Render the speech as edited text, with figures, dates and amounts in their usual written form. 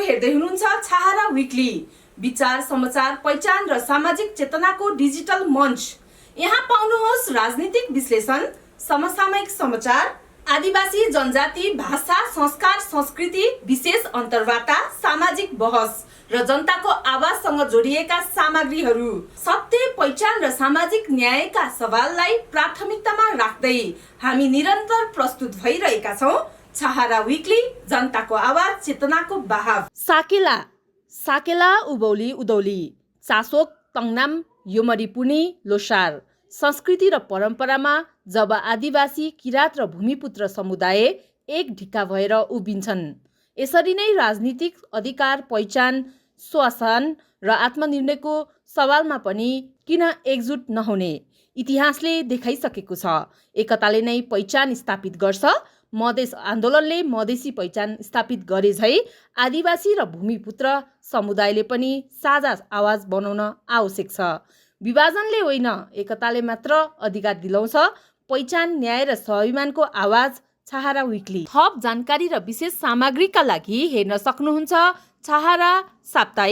हेर्दै हुनुहुन्छ छाहारा विकली, विचार, समाचार, पहिचान र सामाजिक चेतनाको डिजिटल मञ्च। यहाँ पाउनुहोस् राजनीतिक विश्लेषण, समसामयिक समाचार, आदिवासी जनजाति, भाषा, संस्कार, संस्कृति, विशेष अन्तर्वार्ता, सामाजिक बहस र जनताको आवाजसँग जोडिएका सामग्रीहरू। सत्य, पहिचान र सामाजिक न्यायका सवाललाई प्राथमिकतामा राख्दै हामी निरन्तर प्रस्तुत भइरहेका छौँ। छाहारा विकली, जनताको आवाज, चेतनाको बहाव। साकेला उभौली उदौली, चासोक तङनाम योमरी पुनी लोसार। संस्कृति र परम्परामा जब आदिवासी, किराँत र भूमिपुत्र समुदाय एक ढिक्का भएर उभिन्छन्, यसरी नै राजनीतिक अधिकार, पहिचान, श्वासन र आत्मनिर्णयको सवालमा पनि किन एकजुट नहुने इतिहासले देखाइसकेको छ। एकताले नै पहिचान स्थापित गर्छ। मधेस आन्दोलनले मधेसी पहिचान स्थापित गरे झै आदिवासी र भूमिपुत्र समुदायले पनि साझा आवाज बनाउन आवश्यक छ। विभाजनले होइन, एकताले मात्र अधिकार दिलाउँछ। पहिचान, न्याय र स्वाभिमानको आवाज। छाहारा विकली। थप जानकारी र विशेष सामग्रीका लागि हेर्न सक्नुहुन्छ छाहारा साप्ताहिक।